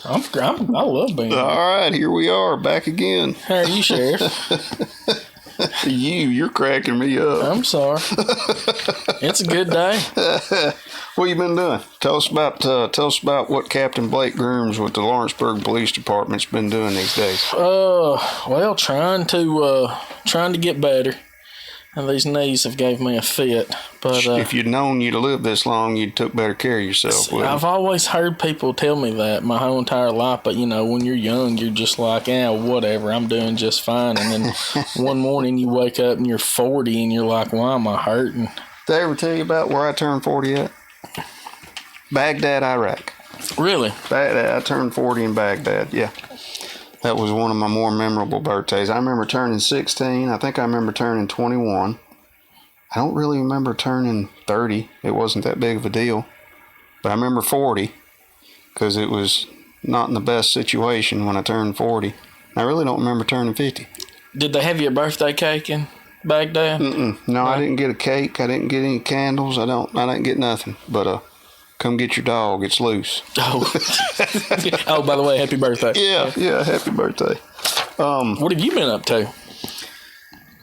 I love being here. All right, here we are back again. How are you, Sheriff? You're cracking me up. I'm sorry. It's a good day. What you been doing? Tell us about what Captain Blake Grooms with the Lawrenceburg Police Department's been doing these days. Well, trying to get better. And these knees have gave me a fit. But if you'd known you'd live this long, you'd took better care of yourself. I've always heard people tell me that my whole entire life. But when you're young, you're just like, whatever, I'm doing just fine. And then one morning you wake up and you're 40, and you're like, why am I hurting? Did I ever tell you about where I turned 40 at? Baghdad, Iraq. Really? Baghdad. I turned 40 in Baghdad. Yeah. That was one of my more memorable birthdays. I remember turning 16. I think I remember turning 21. I don't really remember turning 30. It wasn't that big of a deal. But I remember 40 because it was not in the best situation when I turned 40. I really don't remember turning 50. Did they have you a birthday cake in Baghdad? No, I didn't get a cake. I didn't get any candles. I didn't get nothing. But come get your dog. It's loose. Oh, by the way, happy birthday. Yeah, happy birthday. What have you been up to?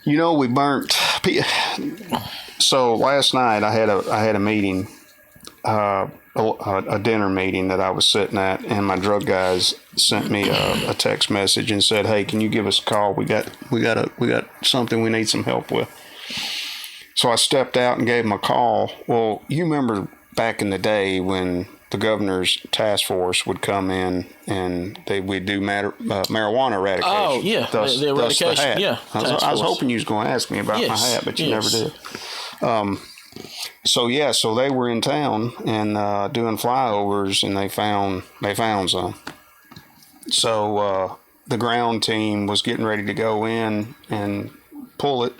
We burnt. So last night I had a meeting, a dinner meeting that I was sitting at, and my drug guys sent me a text message and said, "Hey, can you give us a call? We got something we need some help with." So I stepped out and gave them a call. Well, you remember back in the day when the governor's task force would come in and we'd do marijuana eradication. Oh, yeah. The eradication, the hat. Yeah. I was hoping you was going to ask me about my hat, but you never did. So they were in town and doing flyovers, and they found some. So the ground team was getting ready to go in and pull it,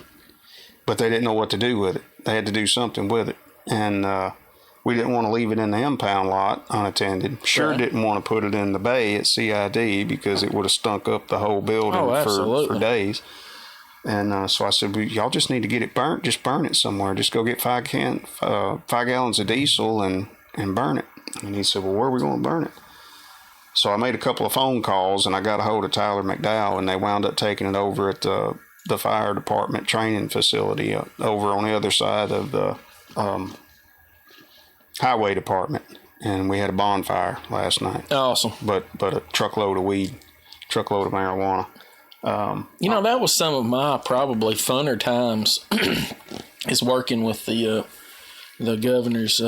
but they didn't know what to do with it. They had to do something with it. And we didn't want to leave it in the impound lot unattended. Sure didn't want to put it in the bay at CID because it would have stunk up the whole building for days. And so I said, well, y'all just need to get it burnt. Just burn it somewhere. Just go get 5 gallons of diesel and burn it. And he said, well, where are we going to burn it? So I made a couple of phone calls, and I got a hold of Tyler McDowell, and they wound up taking it over at the fire department training facility over on the other side of the highway department, and we had a bonfire last night. Awesome. But a truckload of marijuana. That was some of my probably funner times is working with the governor's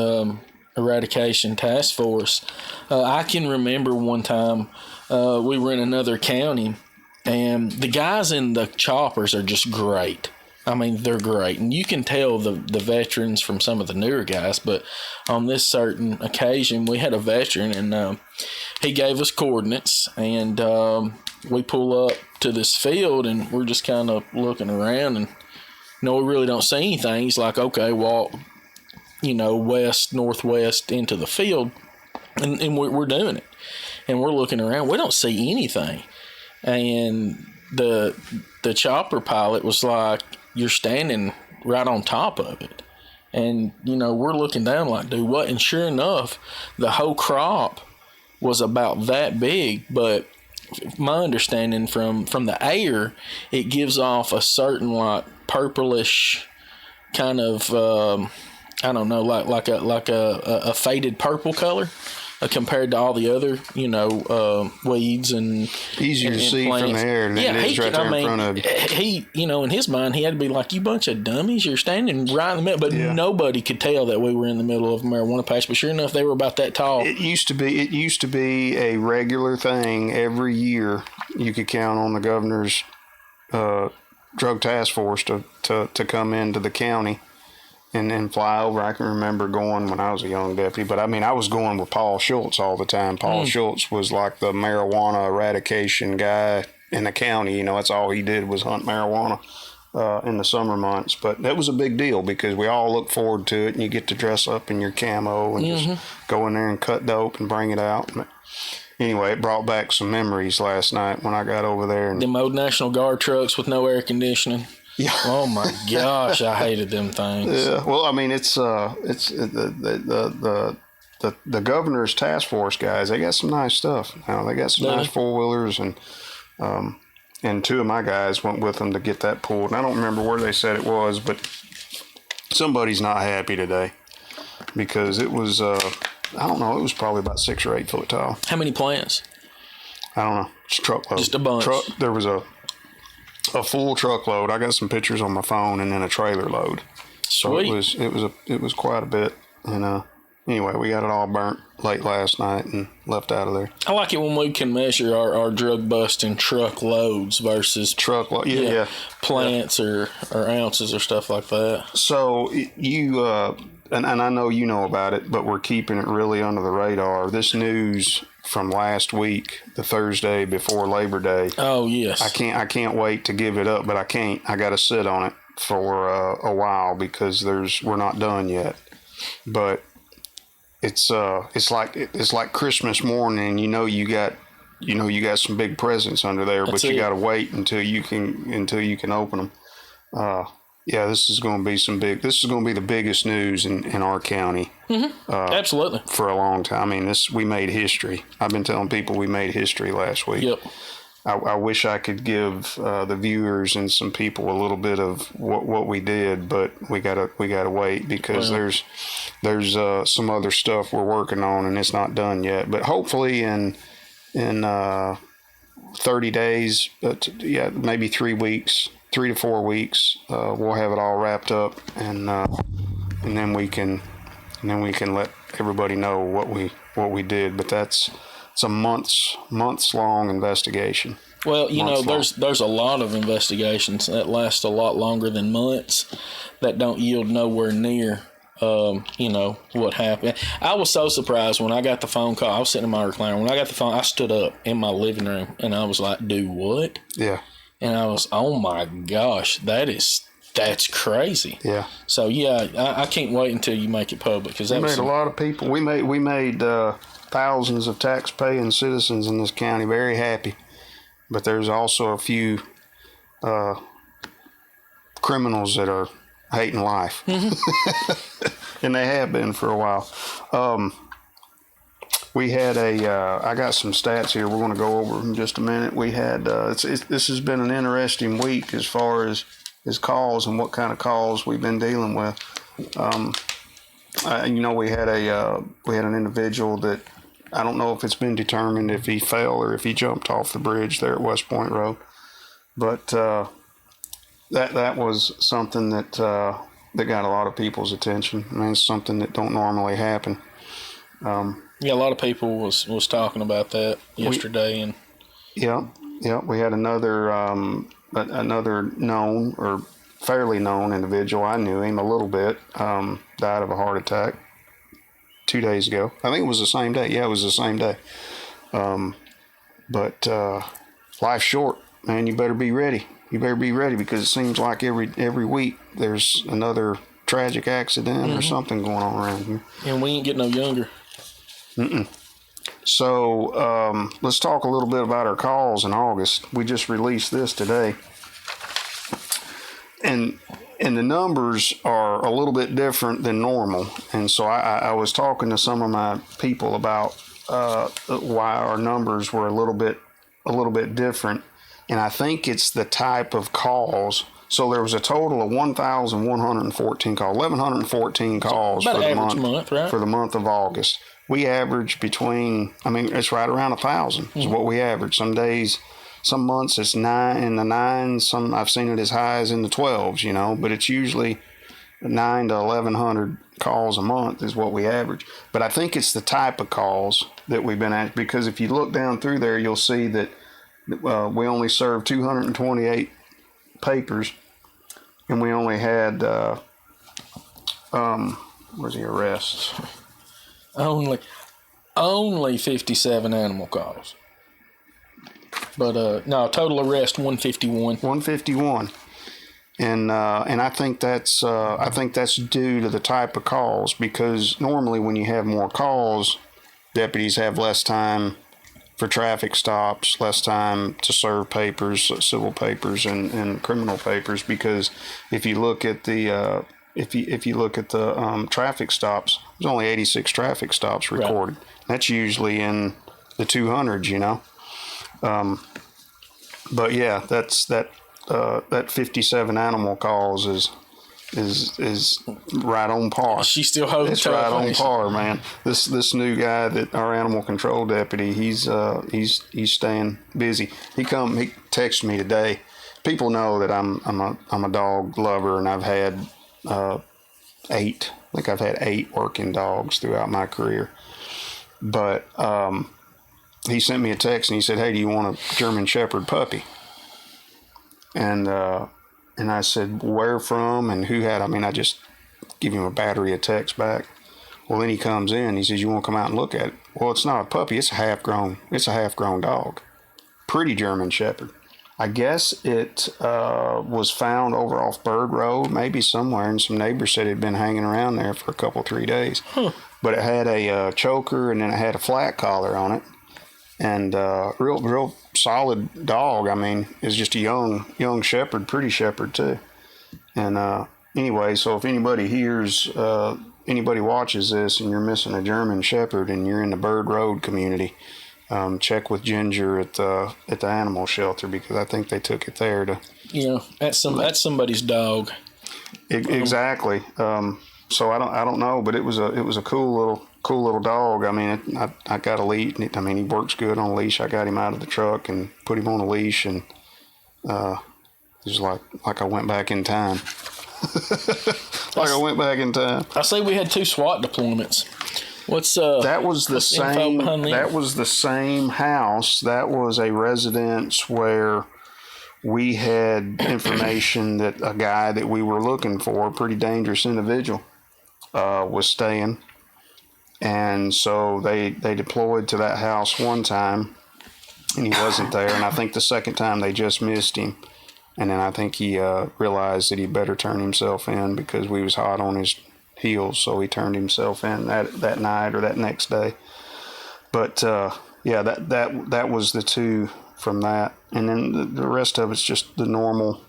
eradication task force. I can remember one time we were in another county, and the guys in the choppers are just great. I mean, they're great. And you can tell the veterans from some of the newer guys, but on this certain occasion, we had a veteran, and he gave us coordinates, and we pull up to this field, and we're just kind of looking around, and we really don't see anything. He's like, okay, walk, west, northwest into the field, and we're doing it. And we're looking around. We don't see anything. And the chopper pilot was like, you're standing right on top of it. And, we're looking down like, dude, what? And sure enough, the whole crop was about that big. But my understanding from the air, it gives off a certain, like, purplish kind of, I don't know, like a faded purple color. Compared to all the other, weeds and easier to see plants. from the air than it is right there in front of you. He, in his mind, he had to be like, you bunch of dummies, you're standing right in the middle. But nobody could tell that we were in the middle of a marijuana patch. But sure enough, they were about that tall. It used to be a regular thing every year. You could count on the governor's drug task force to come into the county and fly over. I can remember going when I was a young deputy, but I was going with Paul Schultz all the time. Paul Schultz was like the marijuana eradication guy in the county. That's all he did was hunt marijuana in the summer months. But that was a big deal because we all look forward to it, and you get to dress up in your camo and just go in there and cut dope and bring it out. But anyway, it brought back some memories last night when I got over there. And them old National Guard trucks with no air conditioning. Yeah. Oh my gosh, I hated them things. Yeah. Well, it's the the governor's task force guys, they got some nice stuff. Now they got some nice 4-wheelers, and two of my guys went with them to get that pulled. And I don't remember where they said it was, but somebody's not happy today because it was I don't know, it was probably about 6 or 8 foot tall. How many plants? I don't know, just a truckload. Just a bunch. There was a full truckload. I got some pictures on my phone, and then a trailer load. Sweet. So it was quite a bit, and anyway, we got it all burnt late last night and left out of there. I like it when we can measure our drug busting truck loads versus truckload, plants or ounces or stuff like that. So you and I know you know about it, but we're keeping it really under the radar. This news from last week, the Thursday before Labor Day. Oh yes. I can't wait to give it up, but I can't. I got to sit on it for a while because we're not done yet. But it's like Christmas morning. You got some big presents under there, but you got to wait until you can open them. This is going to be this is going to be the biggest news in our county. Mm-hmm. Absolutely. For a long time. I mean, we made history. I've been telling people we made history last week. Yep. I wish I could give the viewers and some people a little bit of what we did, but we gotta wait because there's some other stuff we're working on and it's not done yet. But hopefully in 30 days, maybe 3 weeks, 3 to 4 weeks, we'll have it all wrapped up, and then we can let everybody know what we did. But it's a months long investigation. Well, there's a lot of investigations that last a lot longer than months that don't yield nowhere near what happened. I was so surprised when I got the phone call. I was sitting in my recliner. When I got the phone, I stood up in my living room and I was like, "Do what?" Yeah. And I was, "Oh my gosh, that's crazy." Yeah. So I can't wait until you make it public because that made a lot of people. We made thousands of tax-paying citizens in this county very happy, but there's also a few criminals that are hating life, and they have been for a while. We had I got some stats here. We're going to go over in just a minute. We had this has been an interesting week as far as calls and what kind of calls we've been dealing with. We had an individual that I don't know if it's been determined if he fell or if he jumped off the bridge there at West Point Road, but that was something that got a lot of people's attention. I mean, it's something that don't normally happen. A lot of people was talking about that yesterday, we had another known or fairly known individual. I knew him a little bit. Died of a heart attack 2 days ago. I think it was the same day. Yeah, it was the same day. But life's short, man. You better be ready. Because it seems like every week there's another tragic accident or something going on around here. And we ain't getting no younger. So let's talk a little bit about our calls in August. We just released this today. And the numbers are a little bit different than normal. And so I was talking to some of my people about why our numbers were a little bit different. And I think it's the type of calls. So there was a total of 1,114 calls, 1,114 calls for the month, right? For the month of August. We average it's right around 1,000 is what we average. Some days, some months it's in the 9s. Some I've seen it as high as in the 12s, but it's usually 9 to 1,100 calls a month is what we average. But I think it's the type of calls that we've been at, because if you look down through there, you'll see that we only served 228 papers, and we only had where's the arrests? Only 57 animal calls. But no, total arrest 151. 151. And I think that's due to the type of calls, because normally when you have more calls, deputies have less time for traffic stops, less time to serve papers, civil papers and criminal papers, because if you look at the if you look at the traffic stops, there's only 86 traffic stops recorded. Right. That's usually in the 200s, you know. But yeah, that 57 animal calls is right on par. She still holding. It's right on par, man. This new guy, that our animal control deputy, he's staying busy. He texted me today. People know that I'm a dog lover, and I've had 8. I think I've had 8 working dogs throughout my career. But he sent me a text and he said, "Hey, do you want a German Shepherd puppy?" And I said, "Where from and who had?" I mean, I just give him a battery of texts back. Well, then he comes in. He says, "You want to come out and look at it?" Well, it's not a puppy. It's a half grown dog. Pretty German Shepherd. I guess it was found over off Bird Road, maybe somewhere, and some neighbors said it had been hanging around there for a couple, 3 days. Huh. But it had a choker, and then it had a flat collar on it, and real solid dog. I mean, it's just a young shepherd, pretty shepherd too. And anyway, so if anybody anybody watches this, and you're missing a German Shepherd, and you're in the Bird Road community, check with Ginger at the animal shelter, because I think they took it there to. That's somebody's dog. Exactly. So I don't know, but it was a cool little dog. I mean, I got a leash. I mean, he works good on a leash. I got him out of the truck and put him on a leash, and it was like I went back in time. I went back in time. I say we had 2 SWAT deployments. That was the same. That was the same house. That was a residence where we had information that a guy that we were looking for, a pretty dangerous individual, was staying. And so they deployed to that house one time, and he wasn't there. And I think the second time they just missed him. And then I think he realized that he better turn himself in, because we was hot on his heels. So he turned himself in that night or that next day. But yeah, that was the 2 from that. And then the rest of it's just the normal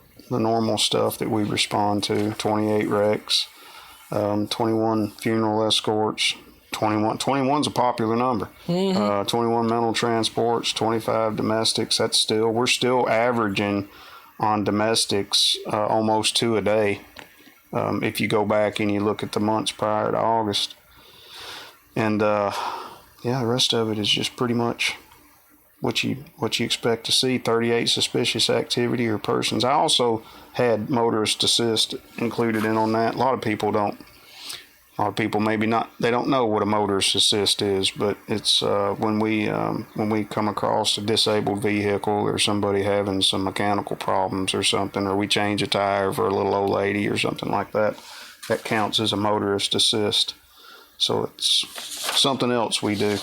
stuff that we respond to. 28 wrecks, 21 funeral escorts, 21's a popular number. Mm-hmm. 21 mental transports, 25 domestics. We're still averaging on domestics almost 2 a day. If you go back and you look at the months prior to August. And yeah, the rest of it is just pretty much what you expect to see. 38 suspicious activity or persons. I also had motorist assist included in on that. A lot of people maybe not, they don't know what a motorist assist is, but it's when we come across a disabled vehicle, or somebody having some mechanical problems or something, or we change a tire for a little old lady or something like that, that counts as a motorist assist. So it's something else we do.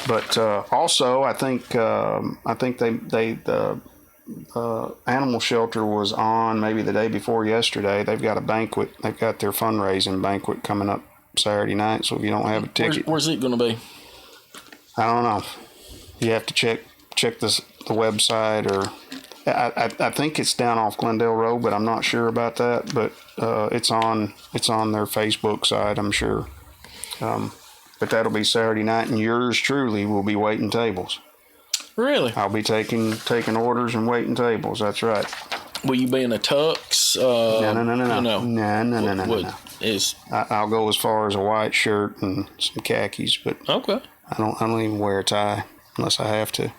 But also, I think the animal shelter was on maybe the day before yesterday. They've got a banquet. They've got their fundraising banquet coming up Saturday night. So if you don't have a ticket, where's it going to be? I don't know. You have to check the website, or I think it's down off Glendale Road, but I'm not sure about that. But it's on their Facebook side, I'm sure. But that'll be Saturday night, and yours truly will be waiting tables. Really? I'll be taking orders and waiting tables. That's right. Will you be in a tux? No. I'll go as far as a white shirt and some khakis, but okay. I don't even wear a tie unless I have to.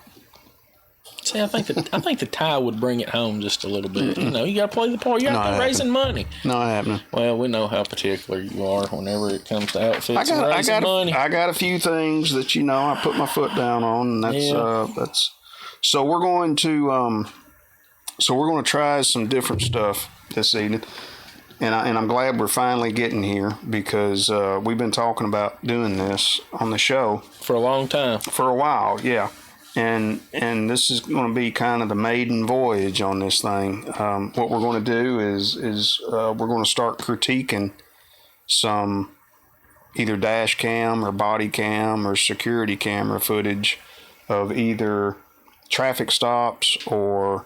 See, I think the tie would bring it home just a little bit. Mm-mm. You got to play the part. You're out there raising money. Not happening. Well, we know how particular you are whenever it comes to outfits and raising money. I got a few things that I put my foot down on, and that's. So we're going to try some different stuff this evening, and I'm glad we're finally getting here, because we've been talking about doing this on the show for a long time. For a while, yeah. And this is going to be kind of the maiden voyage on this thing. What we're going to do is we're going to start critiquing some either dash cam or body cam or security camera footage of either traffic stops or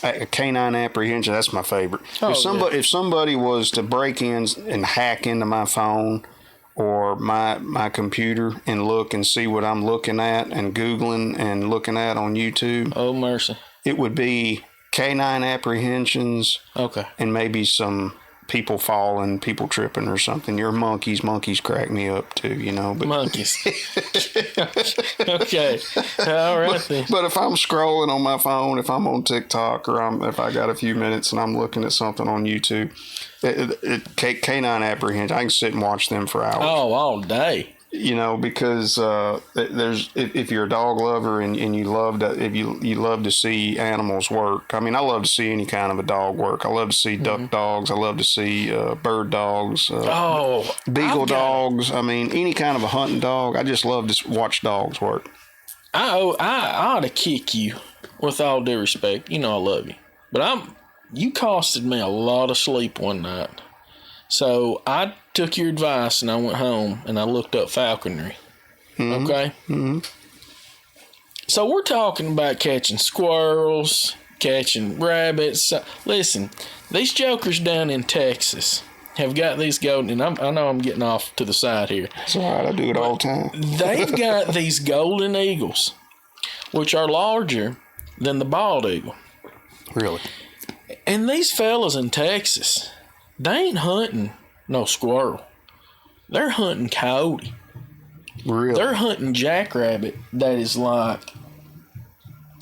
A canine apprehension, that's my favorite. Oh, If somebody was to break in and hack into my phone or my computer and look and see what I'm looking at and Googling and looking at on YouTube. Oh, mercy. It would be canine apprehensions. Okay. And maybe some people falling, people tripping or something. Your monkeys crack me up too, But monkeys. Okay. All right then. But if I'm scrolling on my phone, if I'm on TikTok or if I got a few minutes and I'm looking at something on YouTube, canine apprehension, I can sit and watch them for hours. Oh, all day. Because if you're a dog lover and you love to see animals work. I mean, I love to see any kind of a dog work. I love to see duck dogs. I love to see bird dogs. Beagle dogs. I mean, any kind of a hunting dog. I just love to watch dogs work. I ought to kick you, with all due respect. I love you, but you costed me a lot of sleep one night. So I took your advice and I went home and I looked up falconry. Mm-hmm. Okay? Mm-hmm. So we're talking about catching squirrels, catching rabbits. Listen, these jokers down in Texas have got these golden, and I know I'm getting off to the side here. It's all right, I do it all the time. They've got these golden eagles, which are larger than the bald eagle. Really? And these fellas in Texas, they ain't hunting no squirrel. They're hunting coyote. Really? They're hunting jackrabbit that is like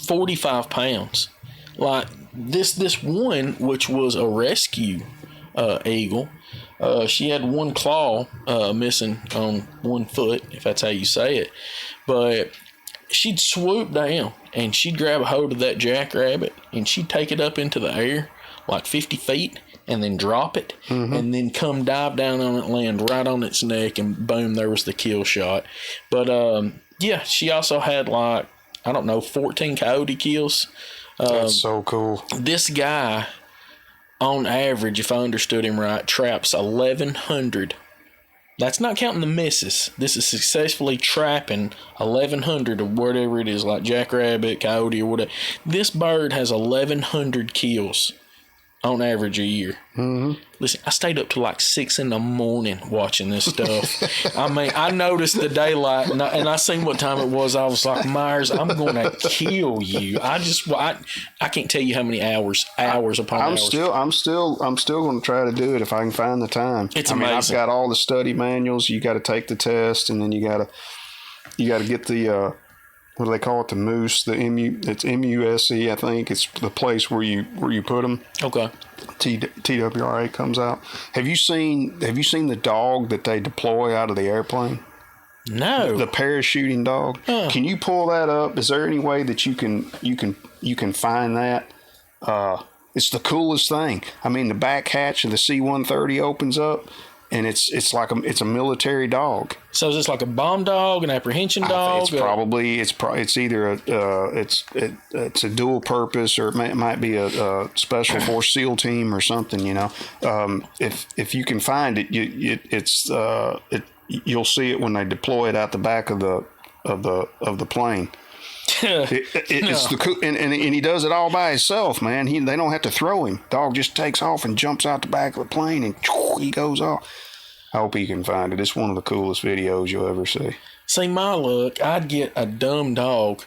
45 pounds. Like this one, which was a rescue eagle, she had one claw missing on one foot, if that's how you say it. But she'd swoop down and she'd grab a hold of that jackrabbit and she'd take it up into the air like 50 feet and then drop it, and then come dive down on it, land right on its neck, and boom, there was the kill shot. But yeah, she also had 14 coyote kills. That's so cool. This guy, on average, if I understood him right, traps 1,100. That's not counting the misses. This is successfully trapping 1,100 or whatever it is, like jackrabbit, coyote, or whatever. This bird has 1,100 kills on average a year. Mm-hmm. Listen, I stayed up till like 6 a.m. watching this stuff. I mean, I noticed the daylight and I seen what time it was. I was like, Myers, I'm going to kill you. I can't tell you how many hours upon hours. I'm still going to try to do it if I can find the time. It's amazing. I've got all the study manuals. You got to take the test, and then you got to get the what do they call it? The moose, it's MUSE, I think. It's the place where you put them. Okay. TWRA comes out. Have you seen the dog that they deploy out of the airplane? No. The parachuting dog. Huh. Can you pull that up? Is there any way that you can find that? It's the coolest thing. I mean, the back hatch of the C-130 opens up, and it's like it's a military dog. So is this like a bomb dog, an apprehension dog? It's either it's a dual purpose, or it might be a special force SEAL team or something. If you can find it, you'll see it when they deploy it out the back of the plane. It's and he does it all by himself, man. They don't have to throw him. Dog just takes off and jumps out the back of the plane, and he goes off. I hope he can find it. It's one of the coolest videos you'll ever see. See, my luck, I'd get a dumb dog,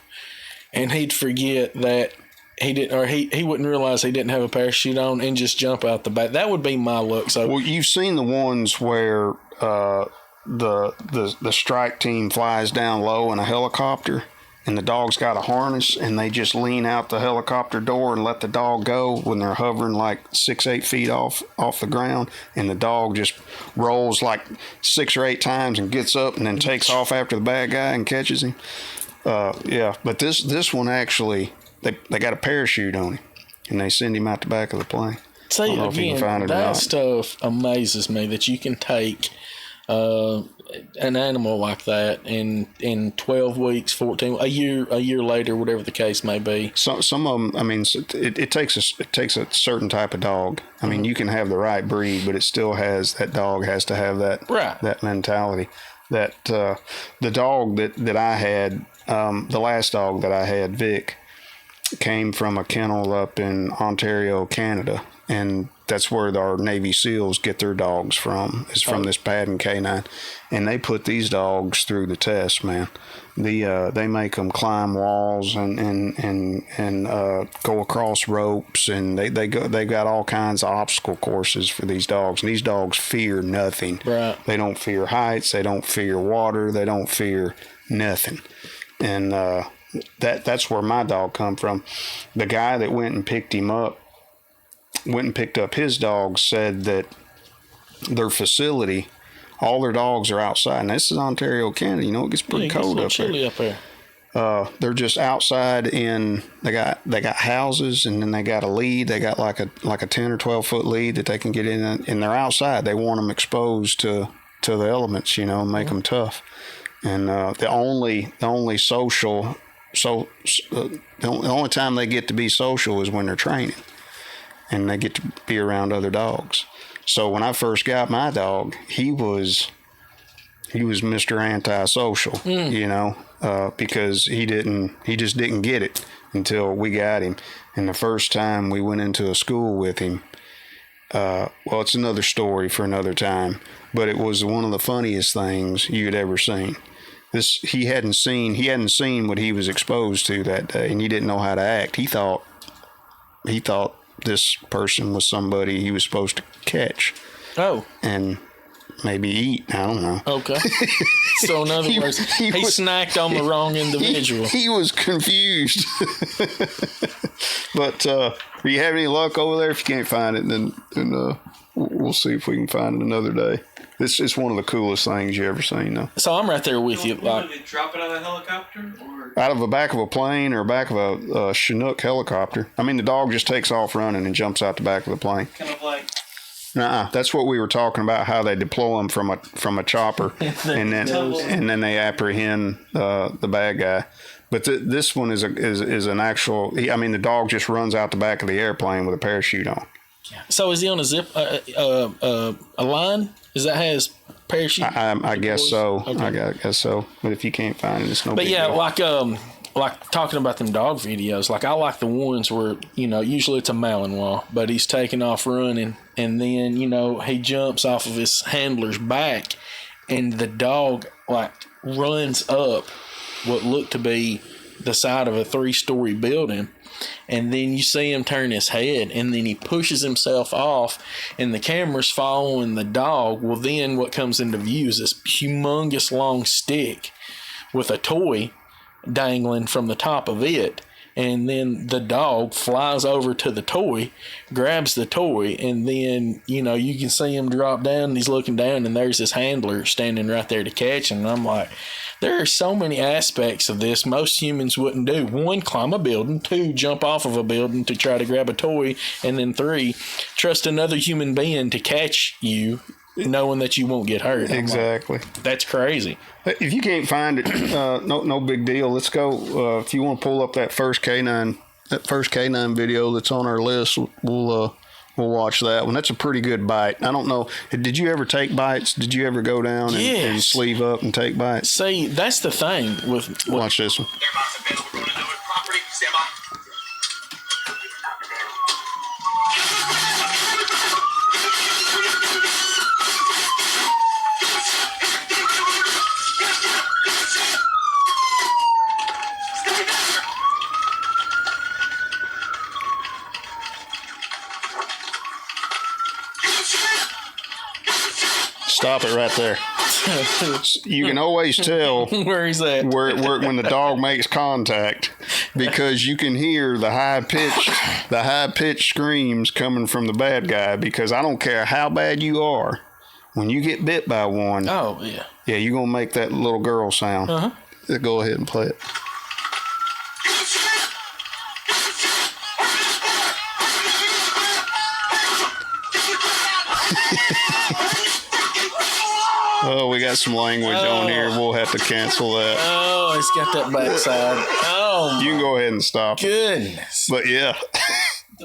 and he'd forget that he didn't, or he wouldn't realize he didn't have a parachute on, and just jump out the back. That would be my luck. So, well, you've seen the ones where the strike team flies down low in a helicopter, and the dog's got a harness, and they just lean out the helicopter door and let the dog go when they're hovering like 6-8 feet off the ground, and the dog just rolls like 6 or 8 times and gets up and then takes off after the bad guy and catches him. Yeah, but this one actually, they got a parachute on him, and they send him out the back of the plane. See, again, that stuff amazes me, that you can take an animal like that in 12 weeks, 14, a year later, whatever the case may be. Some of them, I mean, it takes a certain type of dog. I mean, you can have the right breed, but that dog has to have that mentality. That the dog that I had, the last dog that I had, Vic, came from a kennel up in Ontario, Canada, and that's where our Navy SEALs get their dogs from. Is from this pattern canine, and they put these dogs through the test, man. They make them climb walls and go across ropes, and they got all kinds of obstacle courses for these dogs. And these dogs fear nothing. Right. They don't fear heights. They don't fear water. They don't fear nothing. And that's where my dog come from. The guy that went and picked up his dog, said that their facility, all their dogs are outside. And this is Ontario, Canada. You know, it gets pretty cold up chilly there. up there. They're just outside they got houses, and then they got a lead. They got like a 10 or 12 foot lead that they can get in, and they're outside. They want them exposed to the elements, you know, and make them tough. And the only time they get to be social is when they're training, and they get to be around other dogs. So when I first got my dog, he was Mr. Antisocial, you know, because he just didn't get it until we got him. And the first time we went into a school with him, well, it's another story for another time, but it was one of the funniest things you'd ever seen. He hadn't seen what he was exposed to that day, and he didn't know how to act. He thought this person was somebody he was supposed to catch. Oh. And maybe eat. I don't know. Okay. So in other words, he snacked on the wrong individual. He was confused. But do you have any luck over there? If you can't find it, then we'll see if we can find it another day. It's one of the coolest things you ever seen, though. So I'm right there with you. Like, did they drop it out of a helicopter? Or? Out of the back of a plane or back of a Chinook helicopter. I mean, the dog just takes off running and jumps out the back of the plane. Kind of like... Nuh-uh. That's what we were talking about, how they deploy them from a chopper, and then they apprehend the bad guy. But this one is an actual. The dog just runs out the back of the airplane with a parachute on. So is he on a zip a line? Is that has parachute? I guess so. Okay. I guess so. But if you can't find it, it's no. But big yeah, deal. like talking about them dog videos, like I like the ones where, you know, usually it's a Malinois, but he's taking off running, and then, you know, he jumps off of his handler's back, and the dog like runs up what looked to be the side of a 3-story building, and then you see him turn his head, and then he pushes himself off, and the camera's following the dog. Well, then what comes into view is this humongous long stick with a toy dangling from the top of it, and then the dog flies over to the toy, grabs the toy, and then, you know, you can see him drop down, and he's looking down, and there's his handler standing right there to catch him. And I'm like, there are so many aspects of this most humans wouldn't do. 1, climb a building. 2, jump off of a building to try to grab a toy, and then 3, trust another human being to catch you, knowing that you won't get hurt. Exactly. Like, that's crazy. If you can't find it, no big deal. Let's go. If you want to pull up that first canine video that's on our list, we'll watch that one. That's a pretty good bite. I don't know. Did you ever take bites? Did you ever go down and sleeve up and take bites? See, that's the thing with watch this one. Stop it right there. You can always tell where he's at. where when the dog makes contact, because you can hear the high pitched screams coming from the bad guy. Because I don't care how bad you are, when you get bit by one, oh yeah, you're gonna make that little girl sound. Go ahead and play it. Oh, we got some language on here. We'll have to cancel that. Oh, it's got that backside. Oh, you can go ahead and stop. Goodness. But yeah,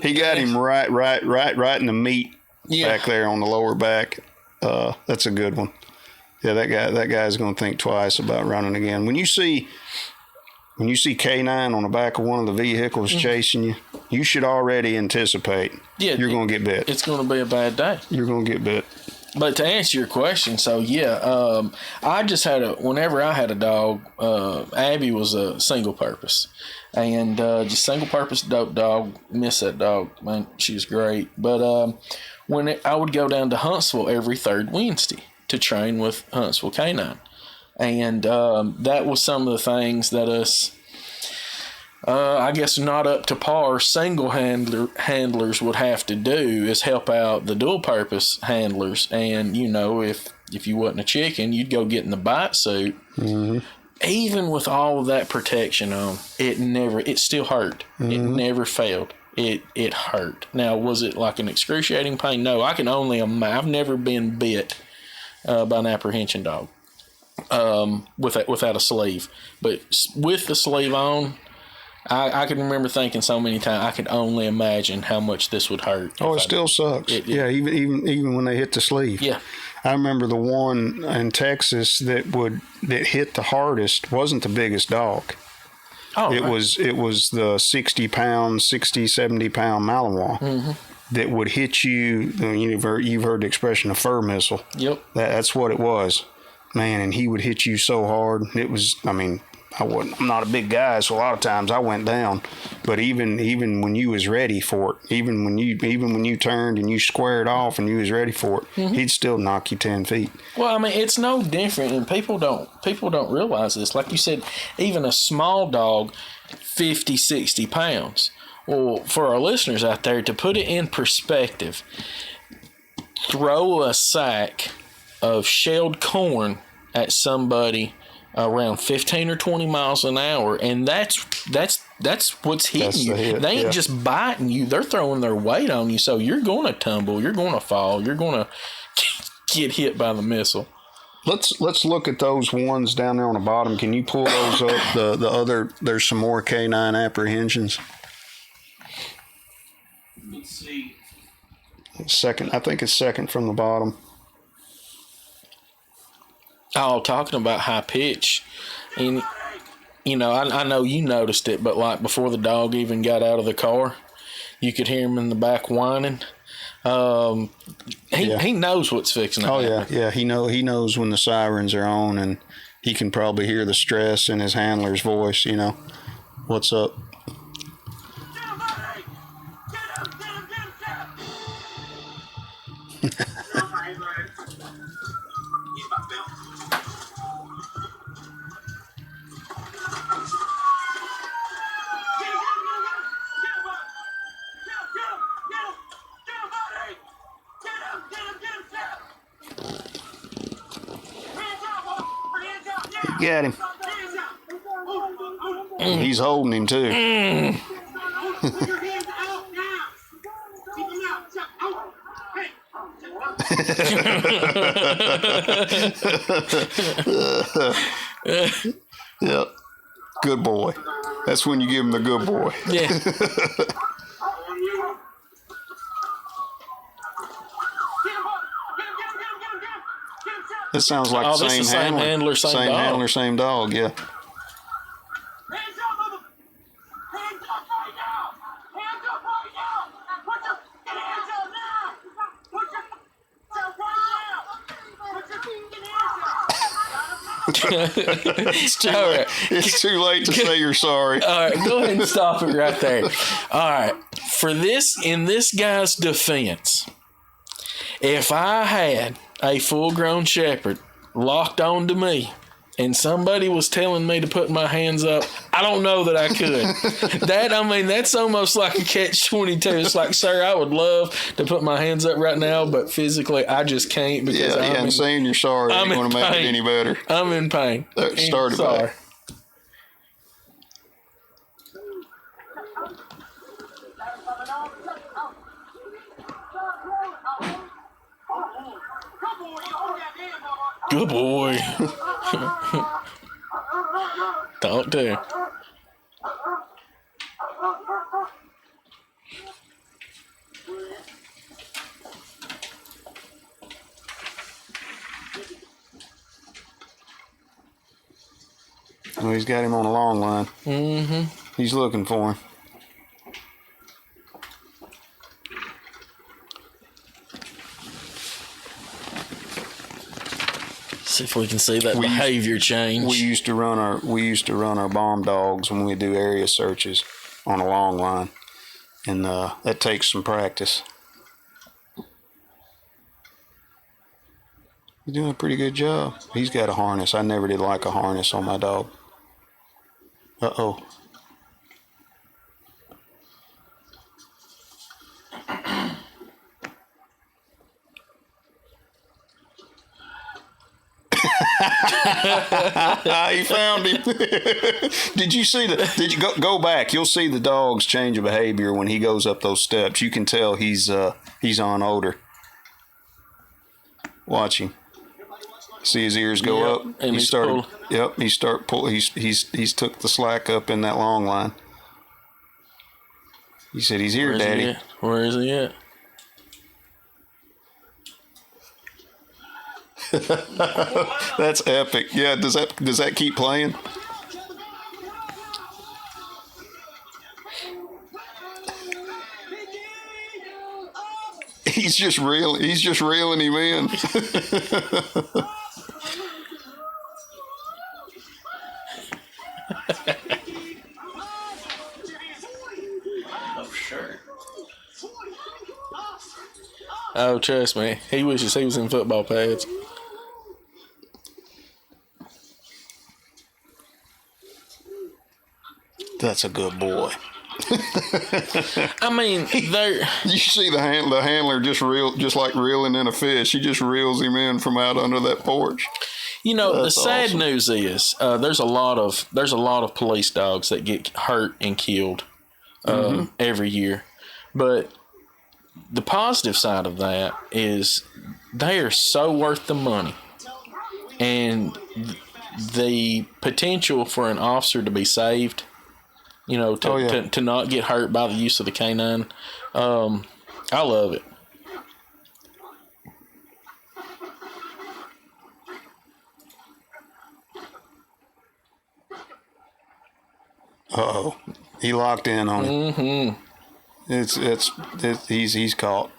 he got him right in the meat back there on the lower back. That's a good one. Yeah, that guy's going to think twice about running again. When you see when you see K9 on the back of one of the vehicles chasing you, you should already anticipate you're going to get bit. It's going to be a bad day. You're going to get bit. But to answer your question, so yeah, I just whenever I had a dog, Abby was a single purpose. And just single purpose dope dog. Miss that dog, man. She was great. But I would go down to Huntsville every third Wednesday to train with Huntsville Canine. And that was some of the things that us, I guess not up to par, single handlers would have to do is help out the dual purpose handlers. And, you know, if you wasn't a chicken, you'd go get in the bite suit. Mm-hmm. Even with all of that protection on, it still hurt. Mm-hmm. It never failed. It hurt. Now, was it like an excruciating pain? No, I can only imagine. I've never been bit by an apprehension dog without a sleeve. But with the sleeve on, I can remember thinking so many times, I could only imagine how much this would hurt. Oh, it still sucks. Yeah, even when they hit the sleeve. Yeah. I remember the one in Texas that hit the hardest wasn't the biggest dog. Oh, it was the 60, 70 pound Malinois that would hit you. You've heard the expression a fur missile. Yep. That's what it was, man. And he would hit you so hard. It was, I mean, I'm not a big guy, so a lot of times I went down. But even when you was ready for it, even when you turned and you squared off and you was ready for it, he'd still knock you 10 feet. Well, I mean, it's no different, and people don't realize this. Like you said, even a small dog, 50, 60 pounds. Well, for our listeners out there, to put it in perspective, throw a sack of shelled corn at somebody around 15 or 20 miles an hour, and that's what's hitting you. They ain't just biting you, they're throwing their weight on you, so you're going to tumble, you're going to fall, you're going to get hit by the missile. Let's look at those ones down there on the bottom. Can you pull those up? The other, there's some more K9 apprehensions. Let's see. Second, I think it's second from the bottom. Oh, talking about high pitch, and you know, I know you noticed it, but like before the dog even got out of the car, you could hear him in the back whining. He knows what's fixing to happen. Yeah. He knows when the sirens are on, and he can probably hear the stress in his handler's voice. You know, what's up? Got him. He's holding him too. Yep. Good boy. That's when you give him the good boy. Yeah. It sounds like the same handler, same dog, yeah. It's too late to say you're sorry. All right, go ahead and stop it right there. All right, in this guy's defense, if I had a full-grown shepherd locked onto me and somebody was telling me to put my hands up, I don't know that I could. That's almost like a catch-22. It's like, sir, I would love to put my hands up right now, but physically I just can't because and saying you're sorry ain't going to make it any better. I'm in pain. Start it back. Good boy. Talk to him. Well, he's got him on a long line. Mm-hmm. He's looking for him. See if we can see that behavior change. We used to run our bomb dogs when we do area searches on a long line, and that takes some practice. He's doing a pretty good job. He's got a harness. I never did like a harness on my dog. Uh-oh. He found him. Did you see did you go back? You'll see the dog's change of behavior when he goes up those steps. You can tell he's on odor. Watch him. See his ears go up, and he's took the slack up in that long line. He said, "He's here, Daddy." Where is he at? That's epic. Yeah, does that keep playing? He's just reeling him in. Oh, sure. Oh, trust me, he wishes he was in football pads. That's a good boy. I mean, they're... You see the handler just like reeling in a fish. He just reels him in from out under that porch. You know, That's the sad awesome. news is there's a lot of police dogs that get hurt and killed every year, but the positive side of that is they are so worth the money, and the potential for an officer to be saved, you know, to not get hurt by the use of the canine. I love it. Uh-oh. He locked in on it. Mm-hmm. He's caught.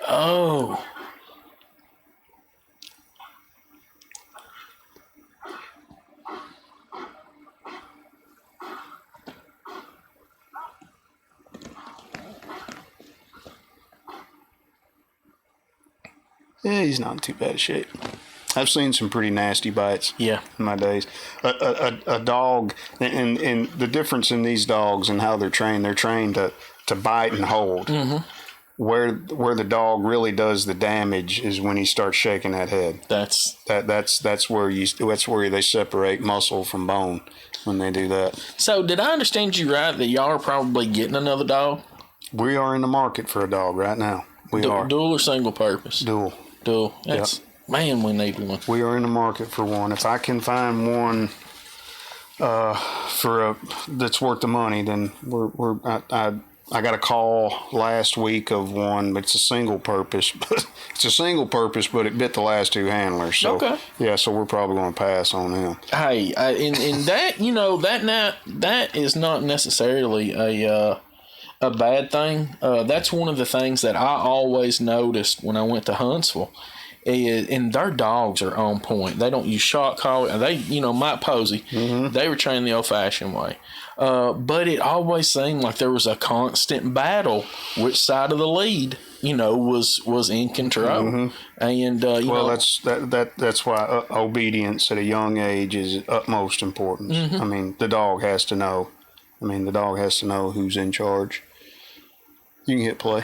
Oh. Yeah, he's not in too bad a shape. I've seen some pretty nasty bites. Yeah. In my days, a dog, and the difference in these dogs and how they're trained to bite and hold. Mm-hmm. Where the dog really does the damage is when he starts shaking that head. That's where they separate muscle from bone when they do that. So did I understand you right that y'all are probably getting another dog? We are in the market for a dog right now. We are. Dual or single purpose? Dual. That's man, we need one. We are in the market for one. If I can find one that's worth the money, then I got a call last week of one, but it's a single purpose. But it bit the last two handlers. So, okay. Yeah, so we're probably going to pass on him. Hey, and that, you know, that is not necessarily a bad thing. That's one of the things that I always noticed when I went to Huntsville. And their dogs are on point. They don't use shot collar. They, you know, Mike Posey, they were trained the old-fashioned way. But it always seemed like there was a constant battle which side of the lead, you know, was in control. Mm-hmm. And that's why obedience at a young age is utmost importance. Mm-hmm. I mean, the dog has to know. The dog has to know who's in charge. You can hit play.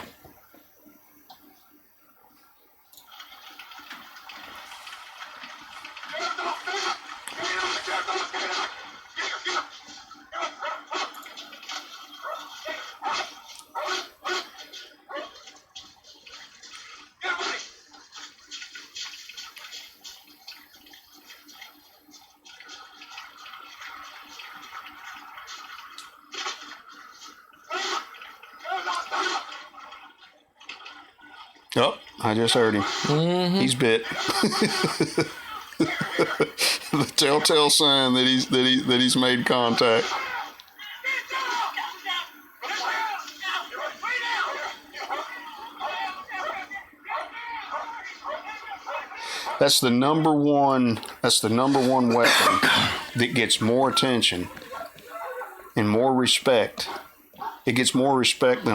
Oh, I just heard him. Mm-hmm. He's bit. The telltale sign that he's made contact. That's the number one weapon that gets more attention and more respect. It gets more respect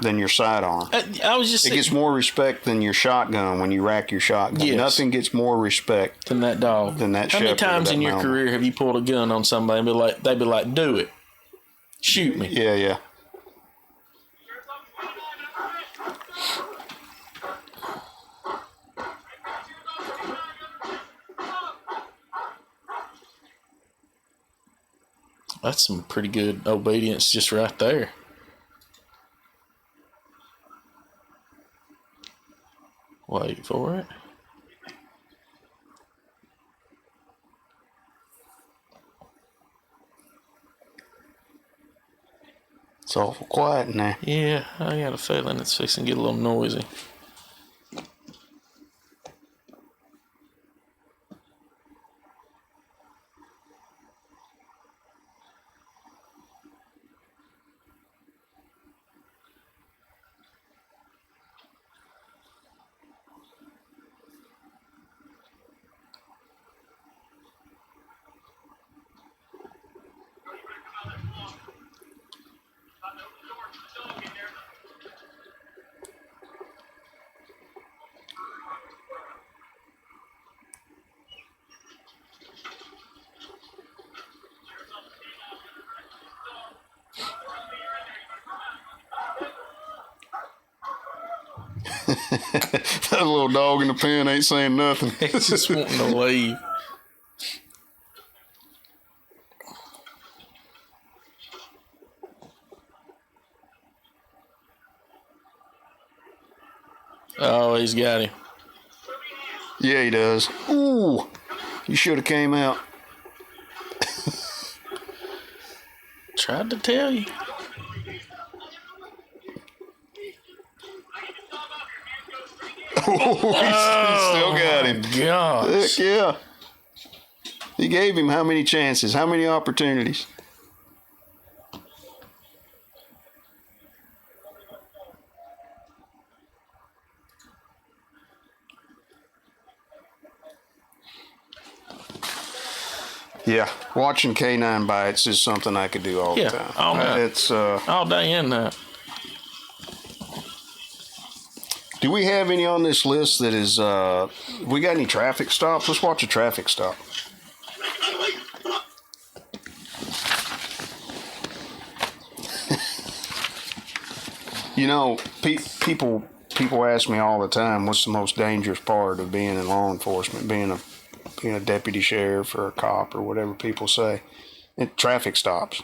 than your sidearm. I was just. It gets more respect than your shotgun when you rack your shotgun. Yes. Nothing gets more respect than that dog. Than that How many shepherd or times that in your mountain. career have you pulled a gun on somebody and they'd be like, "Do it, shoot me"? Yeah. That's some pretty good obedience just right there. Wait for it. It's awful quiet in there. Yeah, I got a feeling it's fixing to get a little noisy. That little dog in the pen ain't saying nothing. It's just wanting to leave. Oh, he's got him. Yeah, he does. Ooh, you should have came out. Tried to tell you. Oh, he still got him. Gosh. Heck yeah. He gave him how many chances? How many opportunities? Yeah, watching canine bites is something I could do all the time. All night. It's all day and night. Do we have any on this list that is? We got any traffic stops? Let's watch a traffic stop. You know, people ask me all the time, what's the most dangerous part of being in law enforcement, being a deputy sheriff or a cop or whatever people say. Traffic stops.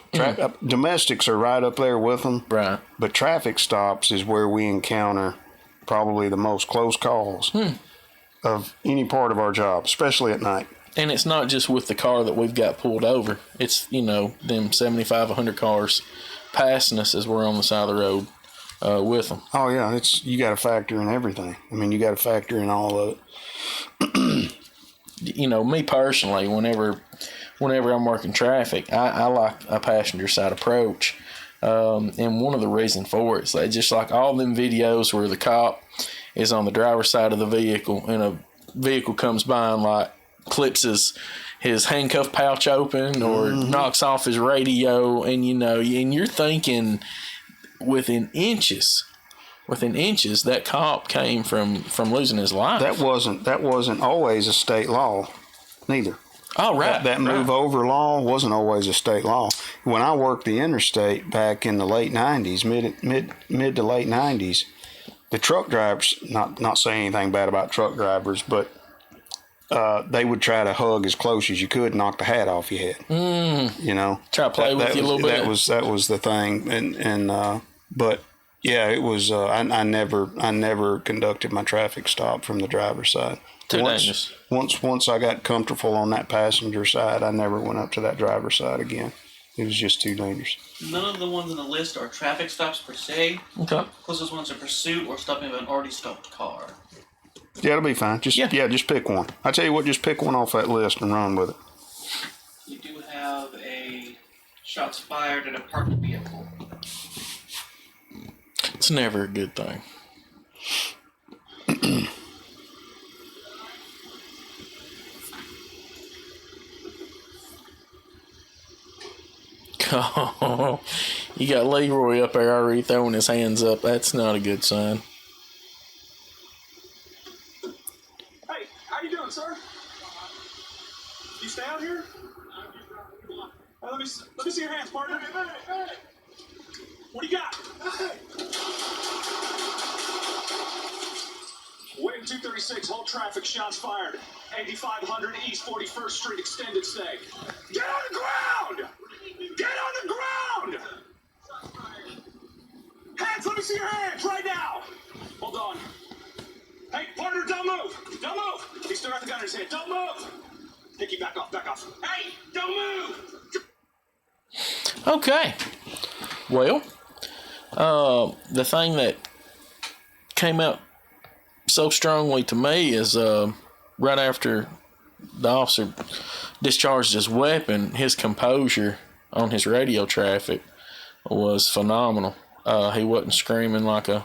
Domestics are right up there with them. Right. But traffic stops is where we encounter probably the most close calls of any part of our job, especially at night. And it's not just with the car that we've got pulled over. It's, them 75, 100 cars passing us as we're on the side of the road with them. Oh, yeah. You got to factor in everything. I mean, you got to factor in all of it. Me personally, whenever I'm working traffic, I like a passenger side approach. And one of the reasons for it is that just like all them videos where the cop is on the driver's side of the vehicle and a vehicle comes by and like clips his handcuff pouch open or knocks off his radio, and and you're thinking within inches that cop came from losing his life. That wasn't always a state law, neither. Oh, right. That move over law wasn't always a state law. When I worked the interstate back in the late 90s, mid to late 90s, the truck drivers, not saying anything bad about truck drivers, but they would try to hug as close as you could, knock the hat off your head. Try to play with you a little bit. That was the thing, and but yeah, it was. I never conducted my traffic stop from the driver's side. Too dangerous. Once I got comfortable on that passenger side, I never went up to that driver's side again. It was just too dangerous. None of the ones on the list are traffic stops per se. Okay. Closest ones are pursuit or stopping of an already stopped car. Yeah, it'll be fine. Just just pick one. I tell you what, just pick one off that list and run with it. You do have a shots fired at a parked vehicle. It's never a good thing. Oh, you got Leroy up there already throwing his hands up. That's not a good sign. Hey, how you doing, sir? You stay out here? Let me see your hands, partner. What do you got? Waiting 236, hold traffic, shots fired. 8500 East 41st Street, extended stay. Get on the ground! Get on the ground! Hands, let me see your hands right now! Hold on. Hey, partner, don't move! Don't move! He's still got the gun in his hand. Don't move! Nicky, back off, back off. Hey, don't move! Okay. Well, the thing that came out so strongly to me is right after the officer discharged his weapon, his composure on his radio traffic was phenomenal. He wasn't screaming like a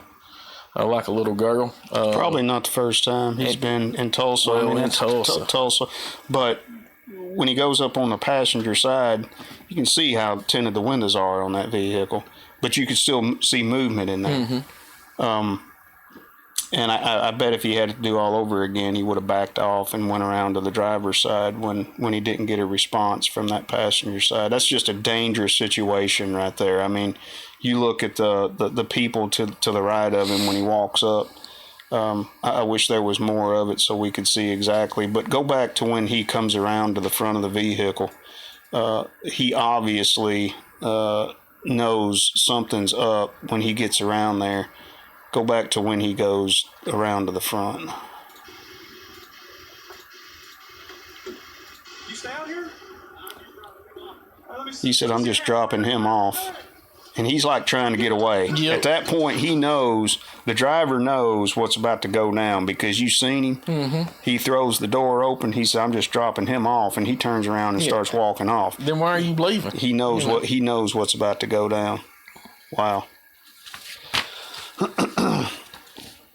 little girl. Probably not the first time he's been in Tulsa. Well, in Tulsa. Tulsa. But when he goes up on the passenger side, you can see how tinted the windows are on that vehicle, but you can still see movement in there. Mm-hmm. And I bet if he had to do all over again, he would have backed off and went around to the driver's side when he didn't get a response from that passenger side. That's just a dangerous situation right there. I mean, you look at the people to the right of him when he walks up. I wish there was more of it so we could see exactly. But go back to when he comes around to the front of the vehicle. He obviously knows something's up when he gets around there. Go back to when he goes around to the front. You stay out here? He said, I'm just dropping him off. And he's like trying to get away. Yep. At that point, he knows, the driver knows what's about to go down because you've seen him. Mm-hmm. He throws the door open. He said, I'm just dropping him off. And he turns around and starts walking off. Then why are you leaving? He knows he knows what's about to go down. Wow.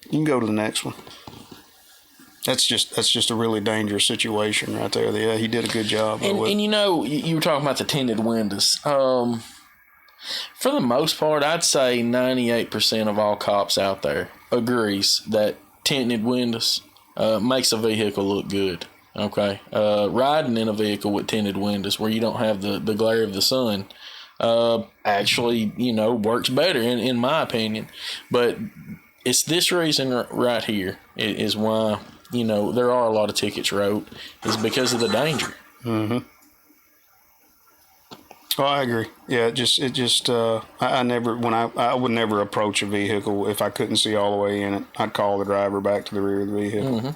You can go to the next one. That's just a really dangerous situation right there. Yeah, he did a good job. And you know, you were talking about the tinted windows. For the most part, I'd say 98% of all cops out there agrees that tinted windows makes a vehicle look good. Okay, riding in a vehicle with tinted windows where you don't have the glare of the sun actually, works better in my opinion. But it's this reason right here is why, there are a lot of tickets wrote, is because of the danger. Mm-hmm. Oh, I agree. Yeah, I would never approach a vehicle if I couldn't see all the way in it. I'd call the driver back to the rear of the vehicle. Mm-hmm.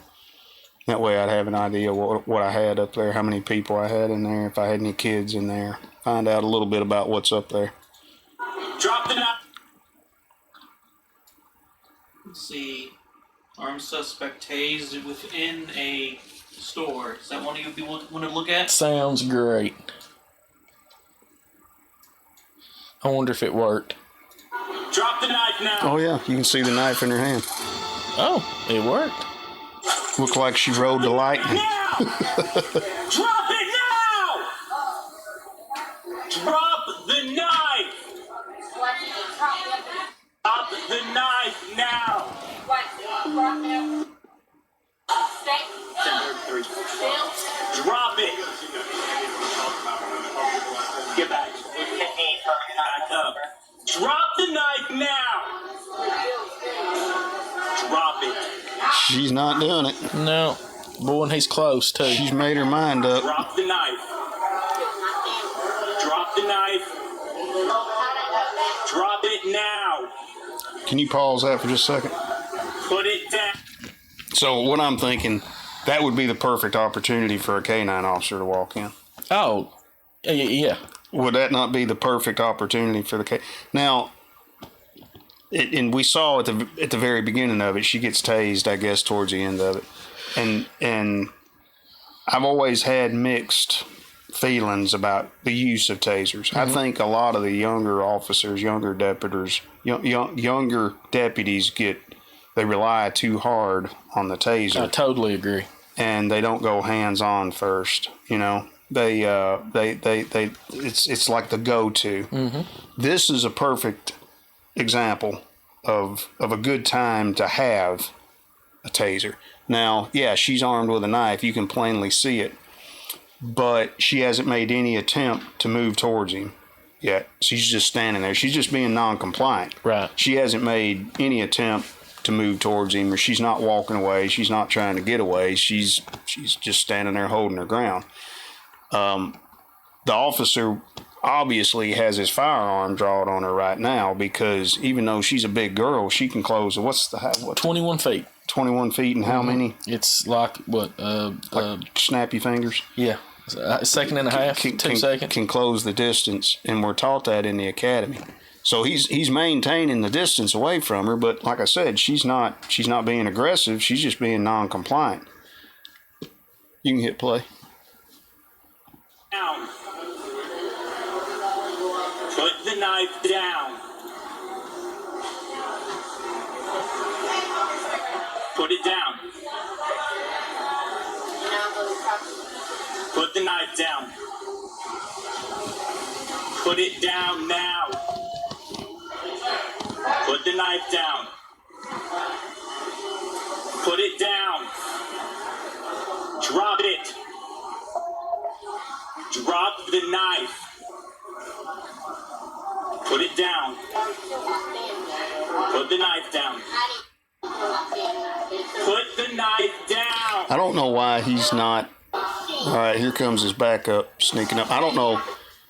That way I'd have an idea what I had up there, how many people I had in there, if I had any kids in there. Find out a little bit about what's up there. Drop the knife. Let's see. Armed suspect tased within a store. Is that one of you want to look at? Sounds great. I wonder if it worked. Drop the knife now. Oh, yeah. You can see the knife in her hand. Oh, it worked. Looked like she rode the lightning. Now! Drop it now! Drop the knife! Drop the knife now! Drop it! Get back. Back up. Drop the knife now! Drop it. She's not doing it. No. Boy, and he's close, too. She's made her mind up. Drop the knife. Drop the knife. Drop it now. Can you pause that for just a second? Put it down. So what I'm thinking, that would be the perfect opportunity for a K-9 officer to walk in. Oh, yeah. would that not be the perfect opportunity for the case? Now, and we saw at the very beginning of it, she gets tased, I guess, towards the end of it, and I've always had mixed feelings about the use of tasers. I think a lot of the younger officers, younger deputies, younger deputies they rely too hard on the taser. I totally agree. And they don't go hands on first. You know, it's like the go-to. Mm-hmm. This is a perfect example of a good time to have a taser. Now, yeah, she's armed with a knife. You can plainly see it. But she hasn't made any attempt to move towards him yet. She's just standing there. She's just being non-compliant. Right. She hasn't made any attempt to move towards him, or she's not walking away. She's not trying to get away. She's just standing there holding her ground. The officer obviously has his firearm drawn on her right now because even though she's a big girl, she can close. What's 21 feet. 21 feet and how many? It's like what? Snappy fingers. Yeah. A second and a half, 2 seconds. Can close the distance, and we're taught that in the academy. So he's maintaining the distance away from her, but like I said, she's not being aggressive. She's just being non-compliant. You can hit play. Down. Put the knife down. Put it down. Put the knife down. Put it down now. Put the knife down. Put it down. Drop it. Drop the knife. Put it down. Put the knife down. Put the knife down. I don't know why he's not. All right, here comes his backup sneaking up. I don't know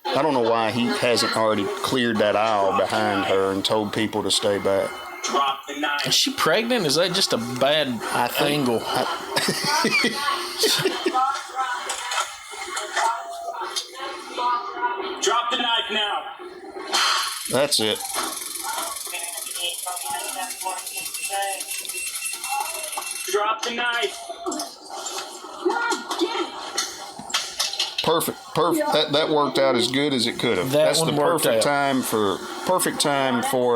why he hasn't already cleared that aisle behind her and told people to stay back. Drop the knife. Is she pregnant? Is that just a bad angle? Drop the knife now. That's it. Drop the knife. Perfect. That worked out as good as it could have. That's the perfect time for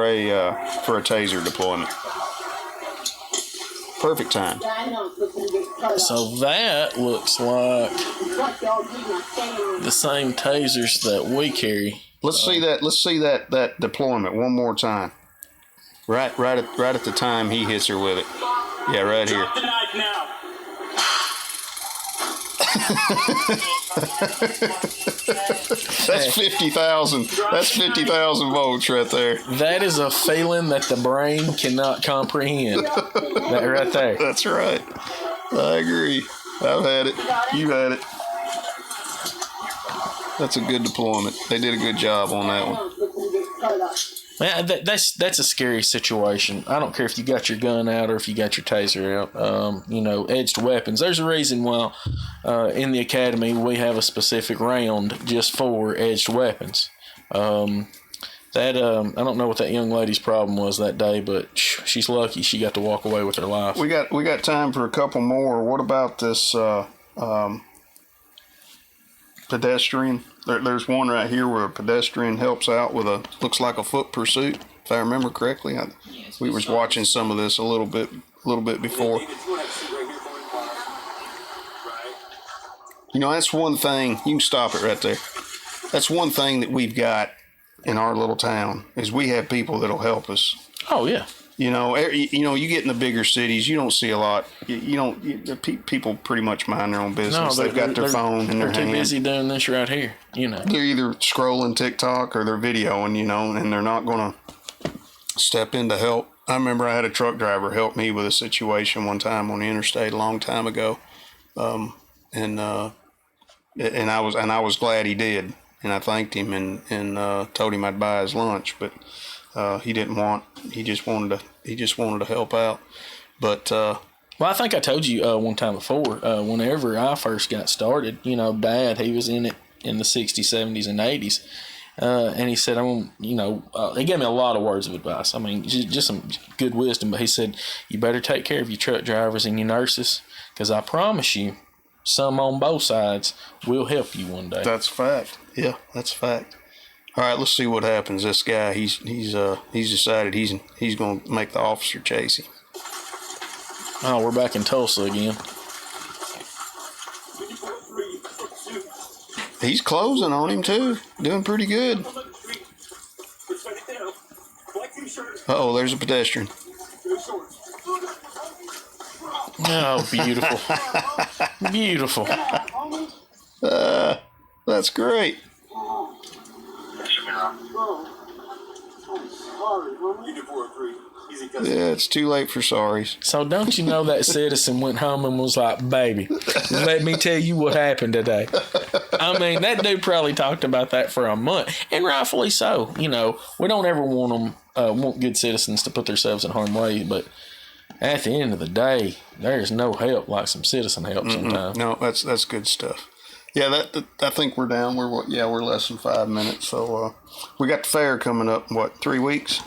a taser deployment. Perfect time. So that looks like the same tasers that we carry. Let's see that deployment one more time. Right at the time he hits her with it. Yeah, right here. Drop the knife now. That's 50,000. That's 50,000 volts right there. That is a feeling that the brain cannot comprehend. That right there. That's right. I agree. I've had it. You've had it. That's a good deployment. They did a good job on that one. Man, that's a scary situation. I don't care if you got your gun out or if you got your taser out. Edged weapons. There's a reason why in the academy we have a specific round just for edged weapons. I don't know what that young lady's problem was that day, but she's lucky she got to walk away with her life. We got time for a couple more. What about this pedestrian? There's one right here where a pedestrian helps out with looks like a foot pursuit, if I remember correctly. We was watching some of this a little bit before. That's one thing. You can stop it right there. That's one thing that we've got in our little town is we have people that'll help us. Oh yeah. You get in the bigger cities, you don't see a lot. People pretty much mind their own business. They've got their phone in their hand. They're too busy doing this right here. They're either scrolling TikTok or they're videoing, and they're not going to step in to help. I remember I had a truck driver help me with a situation one time on the interstate a long time ago, and I was glad he did, and I thanked him and told him I'd buy his lunch, but. He didn't want. He just wanted to help out. But well, I think I told you one time before. Whenever I first got started, Dad, he was in it in the 60s, 70s, and 80s. And he said, he gave me a lot of words of advice. I mean, just some good wisdom. But he said, you better take care of your truck drivers and your nurses, because I promise you, some on both sides will help you one day. That's fact. Yeah, that's fact. All right, let's see what happens. This guy, he's decided he's going to make the officer chase him. Oh, we're back in Tulsa again. He's closing on him too, doing pretty good. Uh-oh, there's a pedestrian. Oh, beautiful. Beautiful. That's great. Yeah, it's too late for sorries. So don't you know that citizen went home and was like, baby, let me tell you what happened today. I mean, that dude probably talked about that for a month, and rightfully so. You know, we don't ever want good citizens to put themselves in harm's way, but at the end of the day, there's no help like some citizen help sometimes. No, that's good stuff. Yeah, I think we're down. We're less than 5 minutes. So we got the fair coming up. What, 3 weeks?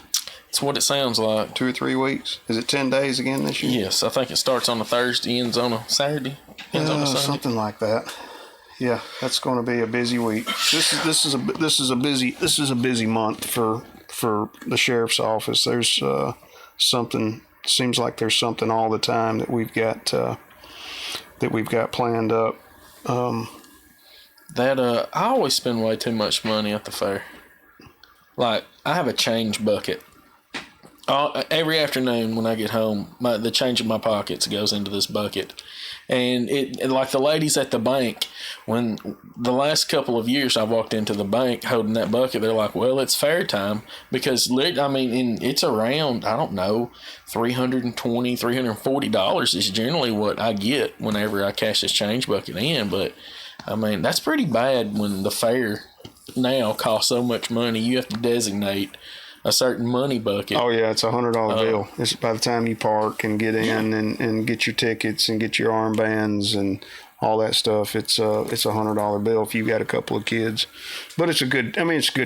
It's what it sounds like. 2 or 3 weeks. Is it 10 days again this year? Yes, I think it starts on a Thursday, ends on a Saturday, ends on a Sunday. Something like that. Yeah, that's going to be a busy week. This is a busy month for the sheriff's office. There's something. Seems like there's something all the time that we've got planned up. I always spend way too much money at the fair. Like, I have a change bucket. Every afternoon when I get home, the change in my pockets goes into this bucket. And it like the ladies at the bank, when the last couple of years I walked into the bank holding that bucket, they're like, well, it's fair time. Because, it's around, I don't know, $320, $340 is generally what I get whenever I cash this change bucket in. But, I mean, that's pretty bad when the fair now costs so much money. You have to designate a certain money bucket. Oh yeah, it's $100 bill. It's by the time you park and get in and get your tickets and get your armbands and all that stuff, it's $100 bill if you've got a couple of kids. But it's a good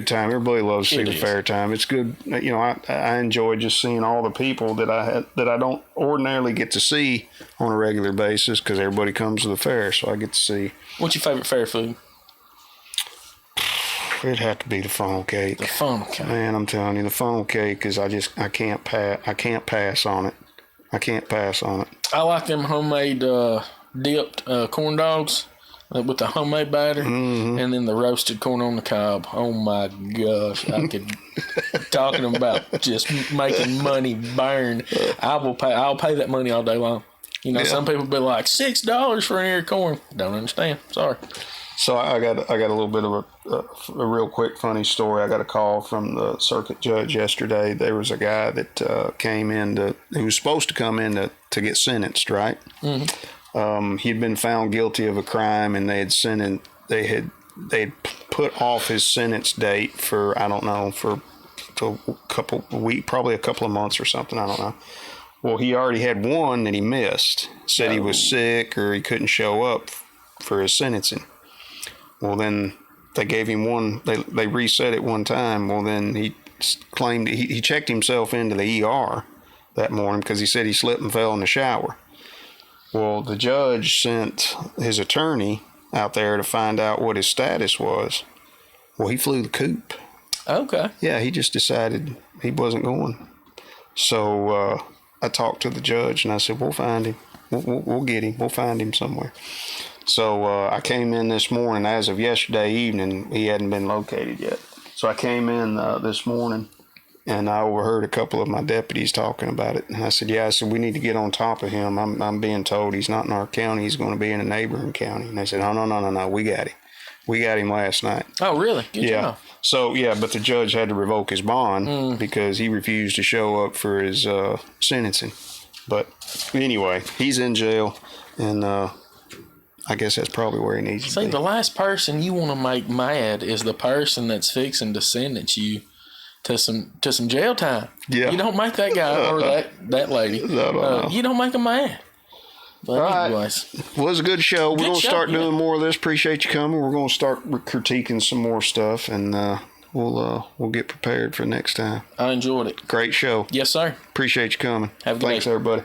time. Everybody loves to see the fair time. It's good. You know, I enjoy just seeing all the people that I don't ordinarily get to see on a regular basis because everybody comes to the fair, so I get to see. What's your favorite fair food? It'd have to be the funnel cake. The funnel cake. Man, I'm telling you, the funnel cake is I can't pass on it. I can't pass on it. I like them homemade dipped corn dogs with the homemade batter, and then the roasted corn on the cob. Oh my gosh, I could talking about just making money burn. I'll pay that money all day long. You know, some people be like $6 for an ear of corn. Don't understand. Sorry. So I got a little bit of a real quick funny story. I got a call from the circuit judge yesterday. There was a guy that came in who was supposed to come in to get sentenced, right? Mm-hmm. He'd been found guilty of a crime, and they'd put off his sentence date for a couple of weeks, probably a couple of months or something. I don't know. Well, he already had one that he missed. Said he was sick or he couldn't show up for his sentencing. Well, then they gave him one. They reset it one time. Well, then he claimed he checked himself into the ER that morning because he said he slipped and fell in the shower. Well, the judge sent his attorney out there to find out what his status was. Well, he flew the coop. Okay. Yeah, he just decided he wasn't going. So I talked to the judge and I said, we'll find him. We'll get him. We'll find him somewhere. So I came in this morning. As of yesterday evening, he hadn't been located yet. So I came in this morning, and I overheard a couple of my deputies talking about it. And I said, we need to get on top of him. I'm being told he's not in our county. He's going to be in a neighboring county. And they said, no, we got him. We got him last night. Oh, really? Good job. So, but the judge had to revoke his bond because he refused to show up for his sentencing. But anyway, he's in jail, and I guess that's probably where he needs to be. See, the last person you want to make mad is the person that's fixing to sentence you to some jail time. Yeah. You don't make that guy or that lady. No. You don't make them mad. But All right. anyways, Was a good show. We're Good going to show, start yeah. doing more of this. Appreciate you coming. We're going to start critiquing some more stuff, and we'll get prepared for next time. I enjoyed it. Great show. Yes, sir. Appreciate you coming. Have a good Thanks, day. everybody.